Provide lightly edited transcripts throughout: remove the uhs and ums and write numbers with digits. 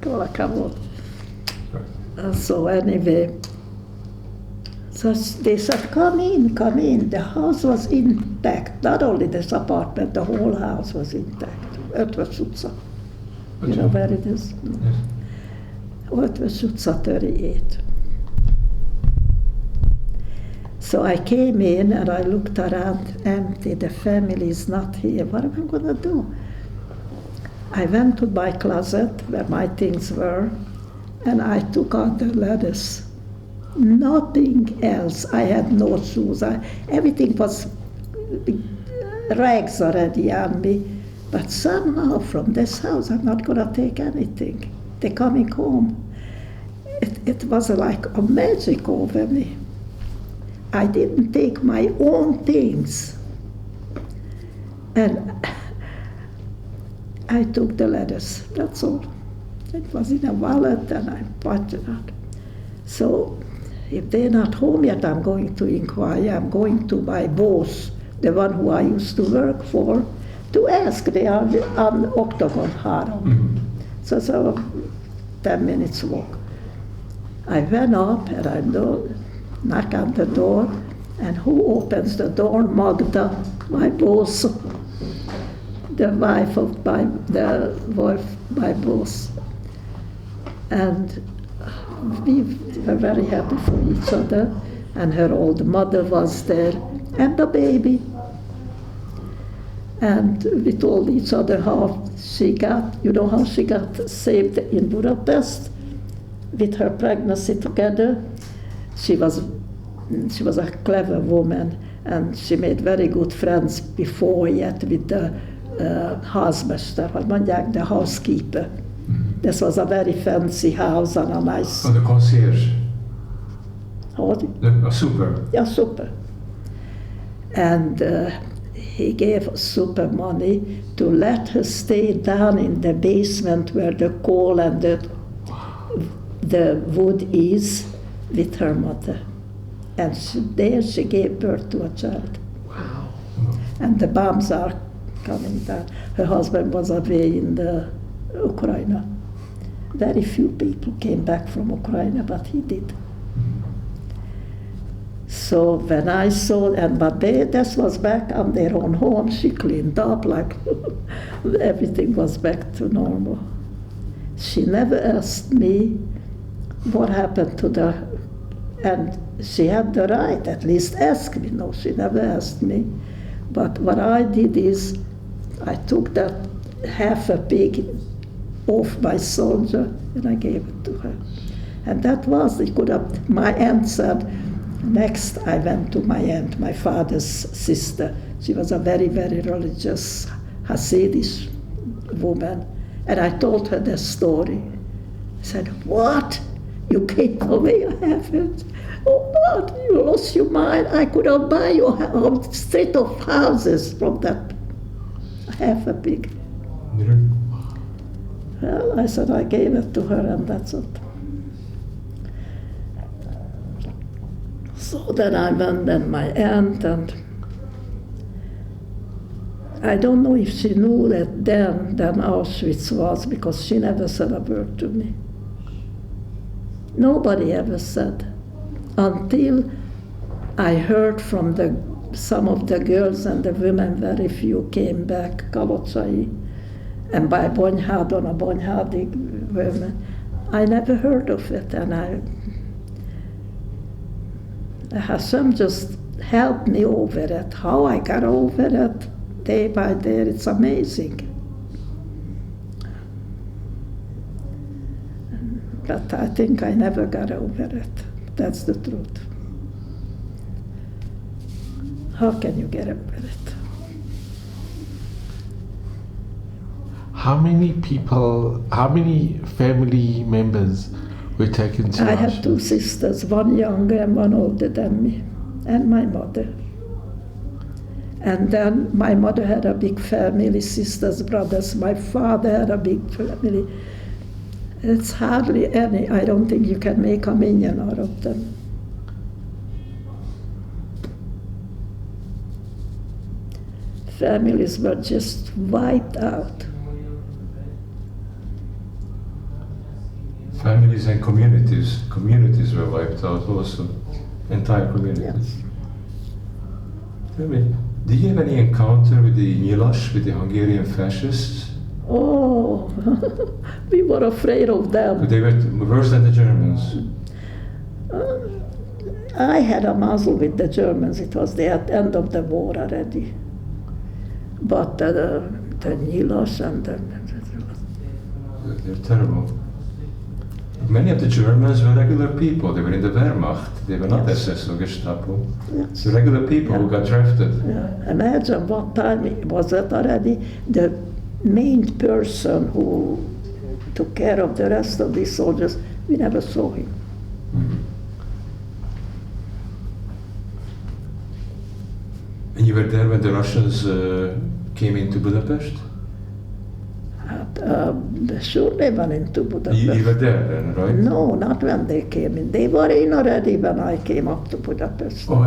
Kolakavod. So anyway, so they said, come in, come in. The house was intact. Not only this apartment, the whole house was intact. Ötvös utca. You know where it is? Yes. Ötvös utca 38. So I came in and I looked around, empty, the family is not here. What am I going to do? I went to my closet where my things were and I took out the letters. Nothing else. I had no shoes. Everything was rags already on me. But somehow from this house I'm not going to take anything. They're coming home. It was like a magic over me. I didn't take my own things. And I took the letters, that's all. It was in a wallet and I put it out. So if they're not home yet, I'm going to inquire. I'm going to my boss, the one who I used to work for, to ask. They are on Octagon Haram. Mm-hmm. So it's a 10 minutes walk. I went up and I knock on the door, and who opens the door? Magda, my boss, the wife of my boss. And we were very happy for each other, and her old mother was there, and the baby. And we told each other how she got saved in Budapest with her pregnancy together. She was a clever woman, and she made very good friends before yet with the házmester, hogy mondják, the housekeeper. Mm-hmm. This was a very fancy house and a nice... Oh, the concierge? What? A super? Yeah, super. And he gave super money to let her stay down in the basement where the coal and the wood is with her mother. And there she gave birth to a child. Wow. And the bombs are coming down. Her husband was away in the Ukraine. Very few people came back from Ukraine, but he did. So when I saw, but this was back on their own home, she cleaned up, like everything was back to normal. She never asked me what happened to and she had the right, at least ask me. No, she never asked me. But what I did is, I took that half a pig off my soldier and I gave it to her. And that was, my aunt said, next I went to my aunt, my father's sister. She was a very, very religious Hasidic woman. And I told her the story. I said, what? You gave away a half it? Oh God, you lost your mind. I could not buy you a street of houses from that half a pig. Yeah. Well, I said I gave it to her and that's it. So then I went and my aunt, and I don't know if she knew that then Auschwitz was, because she never said a word to me. Nobody ever said. Until I heard from some of the girls and the women, very few came back, Kalocsai, and by Bonyhádon, a Bonyhádi women. I never heard of it, and Hashem just helped me over it. How I got over it, day by day, it's amazing. But I think I never got over it. That's the truth. How can you get over it? How many family members were taken to I Auschwitz? have two sisters, one younger and one older than me, and my mother. And then my mother had a big family, sisters, brothers. My father had a big family. It's hardly any. I don't think you can make a minion out of them. Families were just wiped out. families and communities were wiped out also, entire communities. Yes. Tell me, did you have any encounter with the Nyilas, with the Hungarian fascists? Oh, we were afraid of them. They were worse than the Germans. I had a muzzle with the Germans. It was the end of the war already. But the Nyilas and They're terrible. Many of the Germans were regular people. They were in the Wehrmacht. They were not Yes. SS or Gestapo. Yes. The regular people who got drafted. Yeah. Imagine what time it was that already. The main person who took care of the rest of these soldiers, we never saw him. And you were there when the Russians came into Budapest? Sure, they went into Budapest. You were there then, right? No, not when they came in. They were in already when I came up to Budapest. Oh,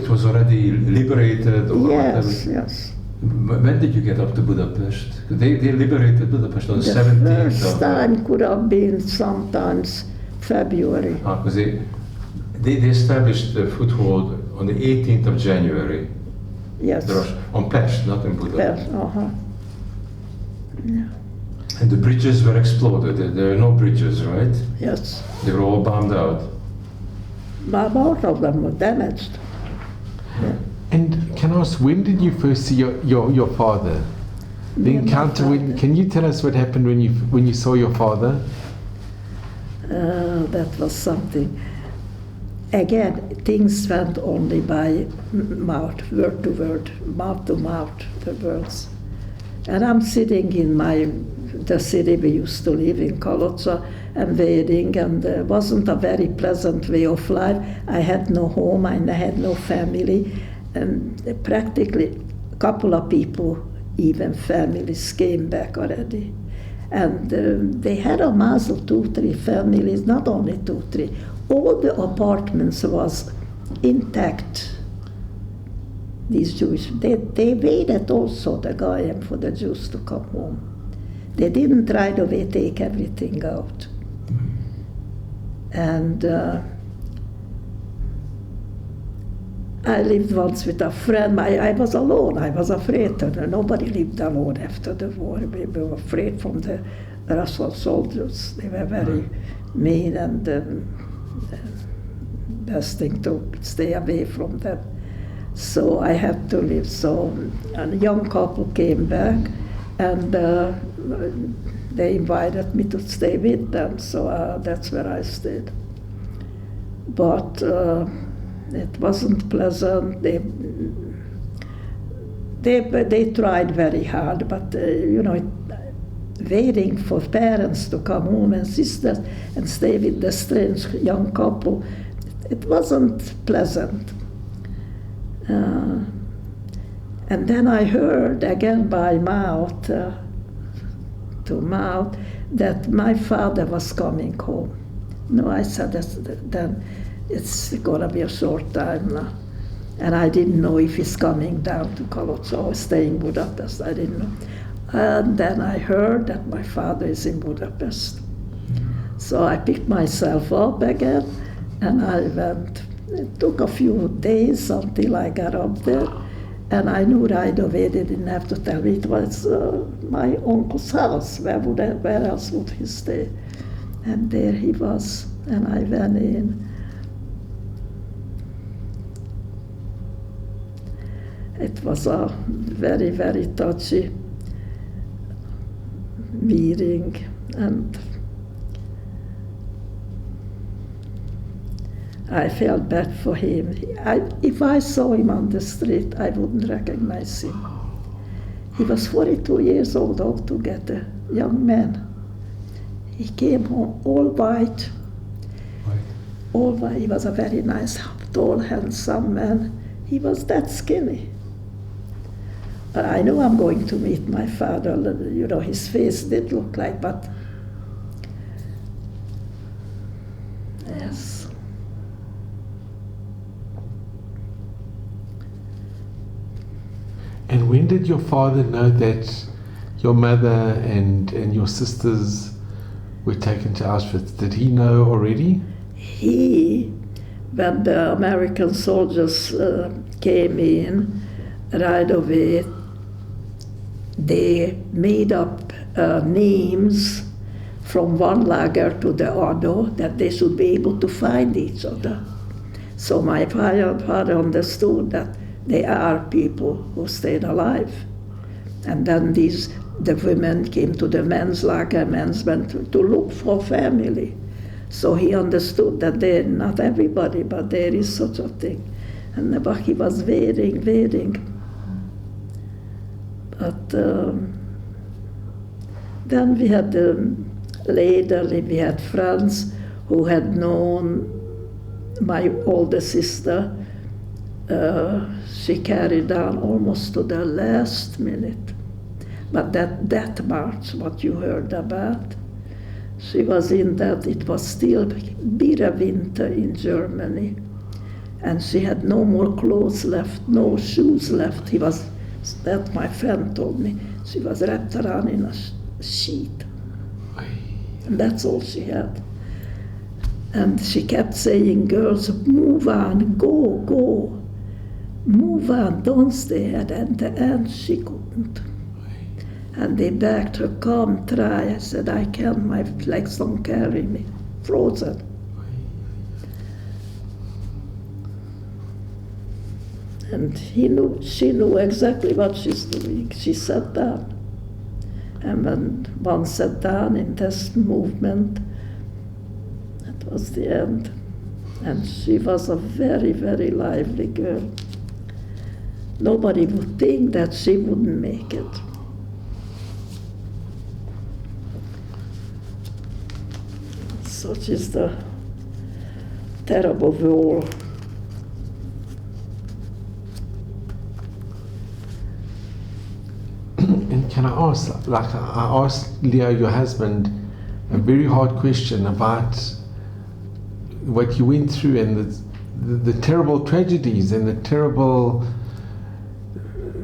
it was already liberated or Yes, whatever? yes. When did you get up to Budapest? They liberated Budapest on the The 17th first of... time could have been sometimes February. Because they established the foothold on the 18th of January. Yes. On Pest, not in Budapest. Uh-huh. Yeah. And the bridges were exploded. There were no bridges, right? Yes. They were all bombed out. Most of them were damaged. Yeah. And can I ask, when did you first see your father? The Me and my encounter. father. Can you tell us what happened when you saw your father? That was something. Again, things went only by mouth, word to word, mouth to mouth, the words. And I'm sitting in the city we used to live in, Kalocsa, and waiting, and it wasn't a very pleasant way of life. I had no home, I had no family, and practically a couple of people, even families, came back already. And they had a mazel, 2-3 families, not only 2-3. All the apartments was intact. These Jewish, they waited also, the Goyim, for the Jews to come home. They didn't right away take everything out. And I lived once with a friend. I was alone. I was afraid. Nobody lived alone after the war. We were afraid from the Russian soldiers. They were very mean, and best thing to stay away from them. So I had to leave. So a young couple came back, and they invited me to stay with them. So that's where I stayed. But it wasn't pleasant. They tried very hard, but waiting for parents to come home and sisters and stay with the strange young couple, it wasn't pleasant. And then I heard again by mouth to mouth that my father was coming home. No, I said then it's gonna be a short time now. And I didn't know if he's coming down to Kalocsa or staying in Budapest. I didn't know. And then I heard that my father is in Budapest. So I picked myself up again and I went. It took a few days until I got up there, and I knew right away they didn't have to tell me it was my uncle's house. Where else would he stay? And there he was, and I went in. It was a very, very touchy meeting, and I felt bad for him. If I saw him on the street, I wouldn't recognize him. He was 42 years old altogether, young man. He came home all white. All white. He was a very nice, tall, handsome man. He was that skinny. I knew I'm going to meet my father. His face did look like, but yes. And when did your father know that your mother and your sisters were taken to Auschwitz. Did he know already? When the American soldiers came in, right away, they made up names from one lager to the other that they should be able to find each other. So my father understood that they are people who stayed alive. And then the women came to the men's lager, men's went to look for family. So he understood that they're not everybody, but there is such a thing. And he was waiting. But then we had later we had friends who had known my older sister. She carried on almost to the last minute. But that march, what you heard about, she was in that. It was still bitter winter in Germany, and she had no more clothes left, no shoes left. That my friend told me. She was wrapped around in a sheet, and that's all she had. And she kept saying, "Girls, move on, go, move on, don't stay." And at the end, she couldn't. And they begged her, "Come, try." I said, "I can't, my legs don't carry me." Frozen. And she knew exactly what she's doing. She sat down. And when one sat down in this movement, that was the end. And she was a very, very lively girl. Nobody would think that she wouldn't make it. Such is the terrible war. And can I ask, like I asked Leo, your husband, a very hard question about what you went through and the terrible tragedies and the terrible,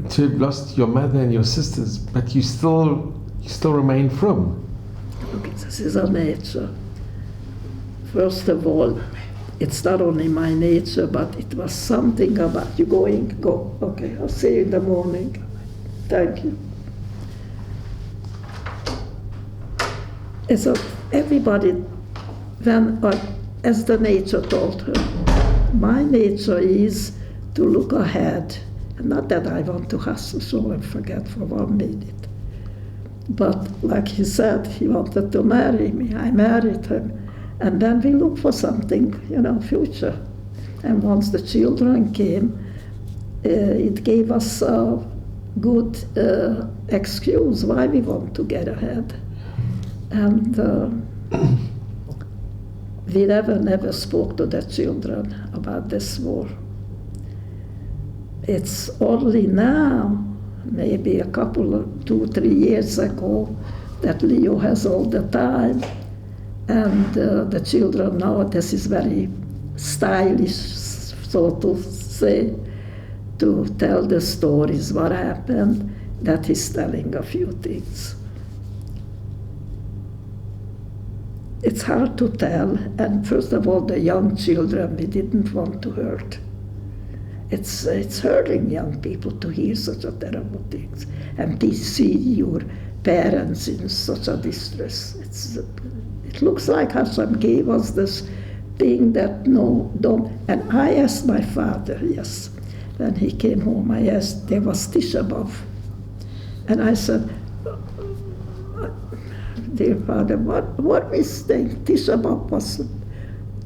to have lost your mother and your sisters, but you still remain from. Okay, this is a nature. First of all, it's not only my nature, but it was something about you go. Okay, I'll see you in the morning. Thank you. And so everybody, as the nature told her, my nature is to look ahead. And not that I want to hustle so and forget for 1 minute. But like he said, he wanted to marry me. I married him. And then we look for something, future. And once the children came, it gave us a good excuse why we want to get ahead. And we never spoke to the children about this war. It's only now, maybe a couple of 2-3 years ago, that Leo has all the time. And the children now, this is very stylish, so to say, to tell the stories, what happened, that he's telling a few things. It's hard to tell, and first of all, the young children we didn't want to hurt. It's hurting young people to hear such a terrible things, and to see your parents in such a distress. It looks like Hashem gave us this thing that no, don't. And I asked my father, yes, when he came home, I asked, there was Tisha B'Av. And I said, dear father, what is the Tisha B'Av was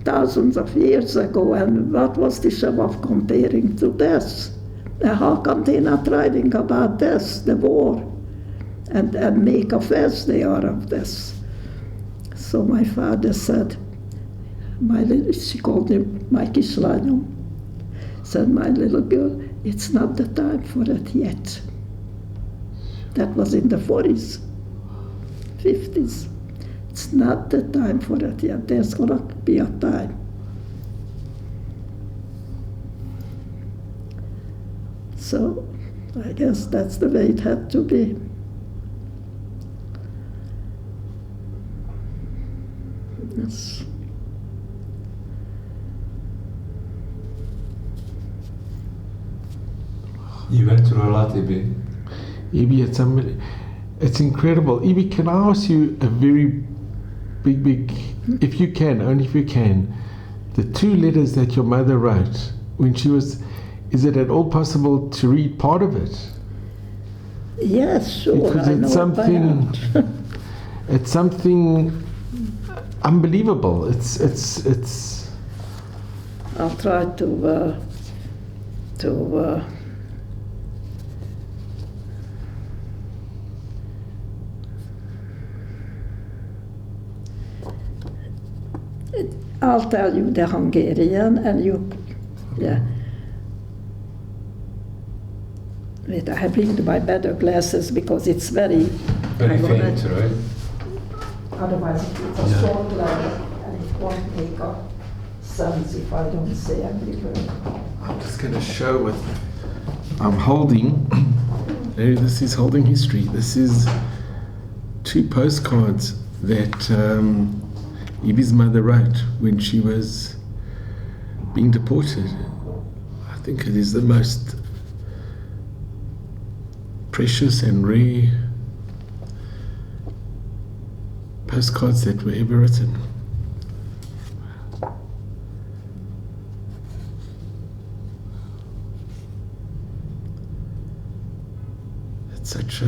thousands of years ago, and what was Tisha B'Av comparing to this? And how come they're not writing about this, the war, and make a fest they are of this? So my father said, she called him my kislányom, said, my little girl, it's not the time for it yet. That was in the 40s, 50s. It's not the time for it yet. There's gonna be a time. So I guess that's the way it had to be. Yes. You went through a lot, Ibi. Ibi, it's incredible. Ibi, can I ask you a very big, if you can, only if you can, the 2 letters that your mother wrote when she was, is it at all possible to read part of it? Yes, sure. Because I it's know something, it by heart. it's something unbelievable. It's. I'll try to I'll tell you the Hungarian and you, yeah. Wait, I bring my better glasses because it's very Faint, right? Otherwise it's a short letter and it won't make a sense if I don't say every word. I'm just going to show what I'm holding. This is holding history. This is 2 postcards that Ibi's mother wrote when she was being deported. I think it is the most precious and rare postcards that were ever written. It's such a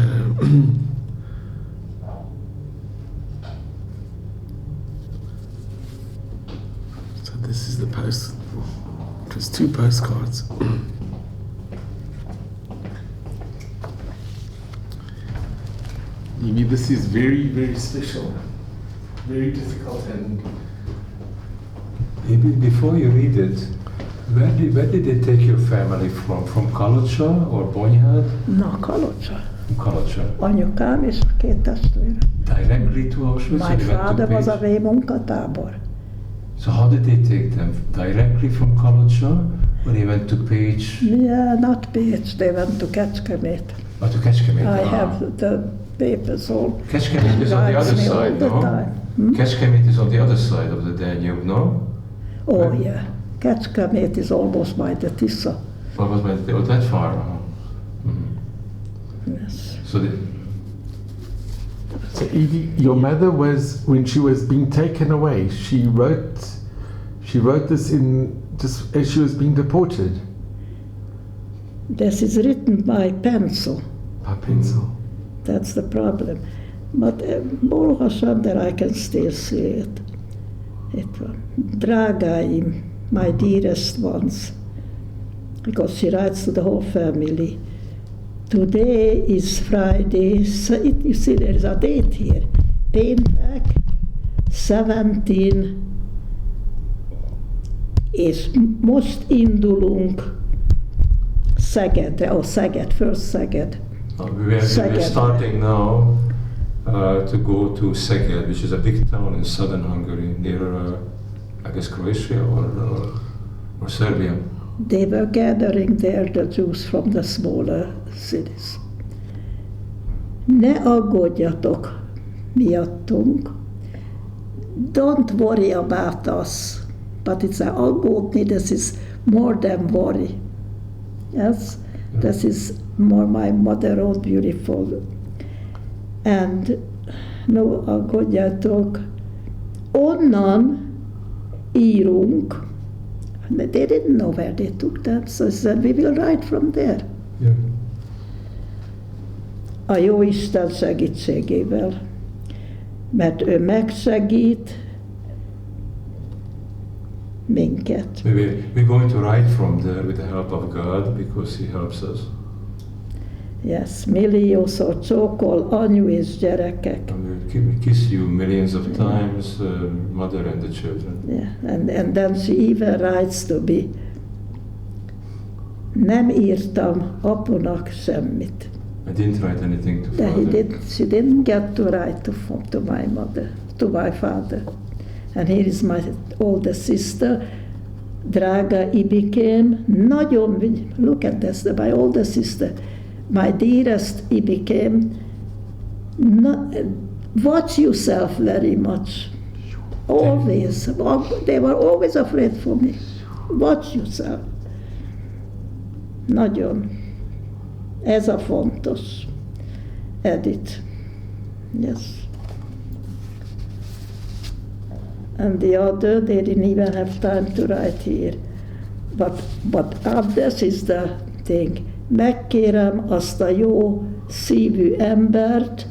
so this is the post. It was 2 postcards. Maybe this is very special, very difficult, and Maybe before you read it, where did they take your family from? From Kalocsa or Bonyhad? Na, Kalocsa. From Kalocsa. Anyukám és a 2 testvére. Directly to Auschwitz? My or they went to father was a Pécs? munkatábor. So how did they take them? Directly from Kalocsa or they went to Pécs? Yeah, not Pécs, they went to Kecskemét. Or to Kecskemét? I Ah. have the papers all. Kecskemét is on the other Writes me all side, the no? time. Hmm? Kecskemét is on the other side of the Danube, no? Oh yeah, Kecskemét is almost by the Tisza. What was that far? Yes. So so Edie, your mother was, when she was being taken away, she wrote this in just as she was being deported. This is written by pencil. By pencil. That's the problem. But Baruch Hashem that I can still see it. Drágáim, my dearest ones, because she writes to the whole family. Today is Friday, so you see there is a date here. Péntek 17, és most indulunk Szegedre, Szeged, first Szeged. we're starting now to go to Szeged, which is a big town in southern Hungary, near, I guess, Croatia or Serbia. They were gathering there, the Jews from the smaller cities. Ne aggódjatok miattunk. Don't worry about us. But it's aggódni, this is more than worry. Yes? This is more my mother wrote beautiful. And no aggódjatok. Onnan írunk. They didn't know where they took that, so I said, we will write from there. Yeah. A Jóisten segítségével, mert ő megsegít minket. We're going to write from there with the help of God because He helps us. Yes, milliószor csókol anyu és gyerekek. And we kiss you millions of times, mother and the children. Yeah. And then she even writes to me, nem írtam apunak semmit. I didn't write anything to That father. she didn't get to write to my mother, to my father. And here is my older sister, drága Ibikém, nagyon, look at this, my older sister, my dearest Ibikém, watch yourself very much. Always. They were always afraid for me. Watch yourself. Nagyon. Ez a fontos. Edith. Yes. And the other, they didn't even have time to write here. But this is the thing. Megkérem azt a jó szívű embert,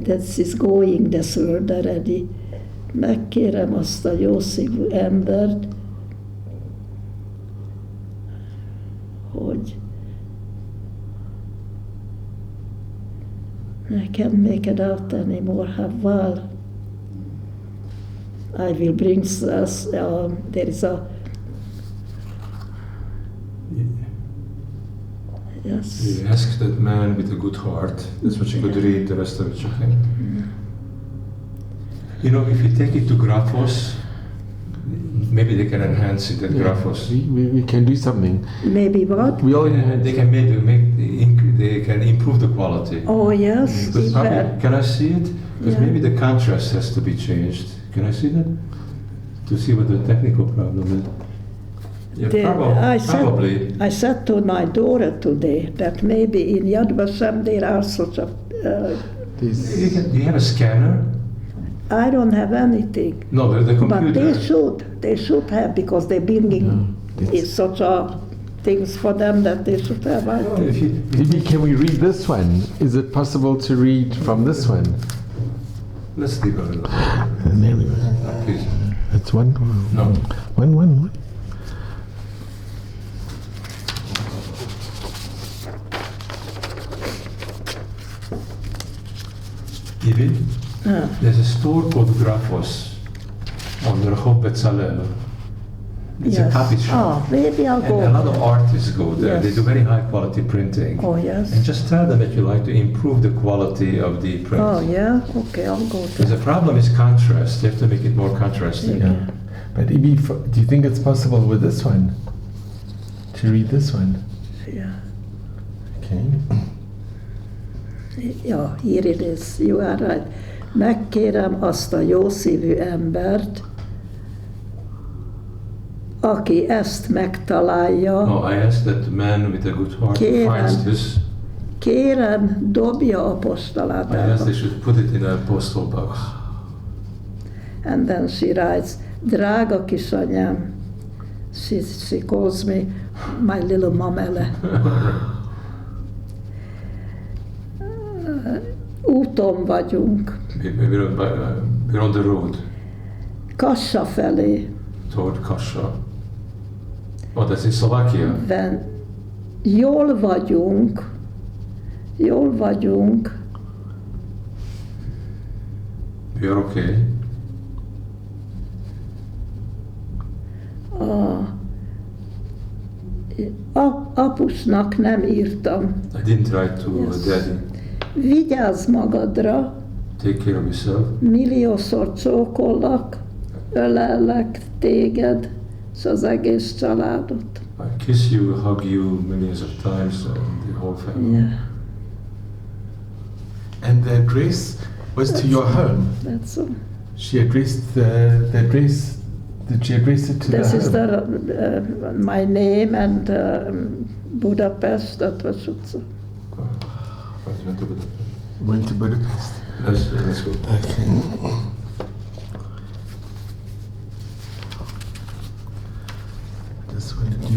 this is going this word already. Megkérem azt a jó szívű embert, hogy I can't make it out anymore. Haval. I will bring us. There is a. Yes. You ask that man with a good heart. That's what you could read. The rest of it, okay. You know, if you take it to Graphos, maybe they can enhance it at Graphos. We can do something. Maybe what? They can they can improve the quality. Oh yes. Can I see it? Because maybe the contrast has to be changed. Can I see that? To see what the technical problem is. Yeah, probably. I said to my daughter today that maybe in Yad Vashem there are such a. Do you have a scanner? I don't have anything. No, the computer. But they should have, because they're bringing such a things for them that they should have. Maybe can we read this one? Is it possible to read from this one? Let's leave it. There we go. Please. That's one. No. One. David? There's a store called Graphos on Rehov Betzalel. It's a copy shop. Oh, maybe I'll go. And a lot of artists go there. Yes. They do very high quality printing. Oh, yes. And just tell them that you like to improve the quality of the print. Oh, yeah? Okay, I'll go there. Because the problem is contrast. You have to make it more contrasting. Yeah. But Ibi, do you think it's possible with this one? To read this one? Yeah. Okay. Yeah, here it is. You are right. Megkérem azt a jószívű embert, aki ezt megtalálja. No, I asked that man with a good heart finds this. Kérem, dobja a I postaládába. asked they should put it in a postal box. And then she writes, drága kisanyám, she calls me my little mamele. Úton vagyunk. We're on the road. Kassa felé. Toward Kassa. Oh, that's in Slovakia. Jól vagyunk. We are okay. Apusnak nem írtam. I didn't write to Daddy. Vigyázz magadra. Take care of yourself. Milliószor csókollak, ölellek téged, és az egész családot. I kiss you, hug you millions of times, and the whole family. Yeah. And the address was to your home. That's all. She addressed the address. Did she address it to This the is home? my name and Budapest. That was it. Went to Budapest. Let's go. Okay. Just wanted to.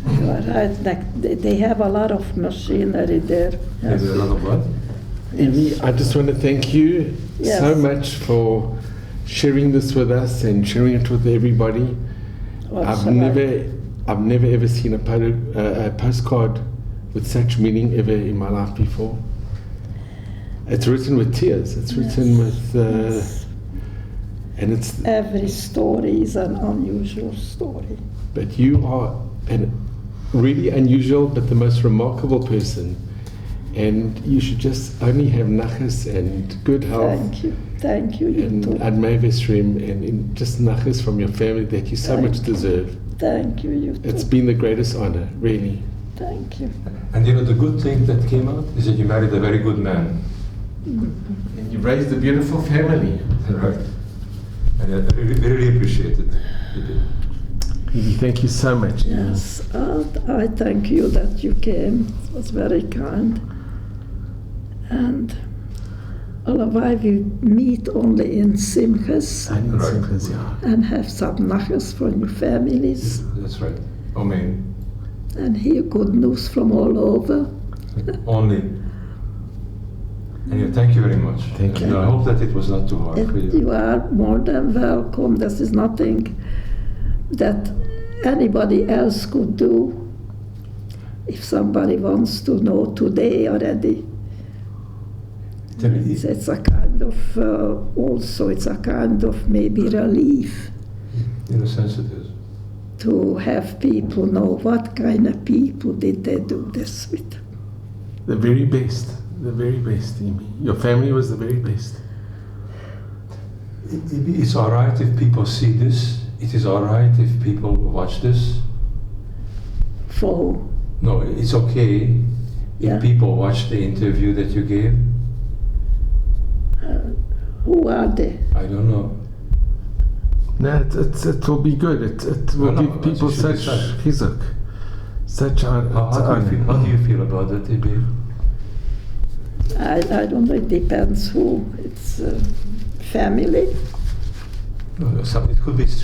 You are right. They have a lot of machinery there. Yes. A lot of what? Amy, I just want to thank you Yes. so much for sharing this with us and sharing it with everybody. I've never ever seen a postcard with such meaning ever in my life before. It's written with tears. It's written with, and it's. Every story is an unusual story. But you are really unusual but the most remarkable person. And you should just only have nachas and good health. Thank you, you and too. Admei Vesrim and just nachas from your family that you so much deserve. Thank you, you too. It's been the greatest honor, really. Thank you. And you know, the good thing that came out is that you married a very good man. And you raised a beautiful family. Right. And I really appreciate it. You did. Thank you so much. Yes, I thank you that you came. It was very kind. And allebei we meet only in Simchas and have some nachas from your families That's right. Amen. and hear good news from all over. Only. And yeah, thank you very much. Thank and you. I hope that it was not too hard for you. You are more than welcome. This is nothing that anybody else could do. If somebody wants to know today already, it's a kind of, also it's a kind of maybe relief In a sense it is. to have people know what kind of people did they do this with. The very best, Amy. Your family was the very best. It's all right if people see this. It is all right if people watch this. For who? No, it's okay Yeah. if people watch the interview that you gave. Who are they? I don't know. No, it will be good. It will No, give people you should such decide. chizuk, such How do you feel about that, Ibi? I don't know, it depends who. It's family. No, it could be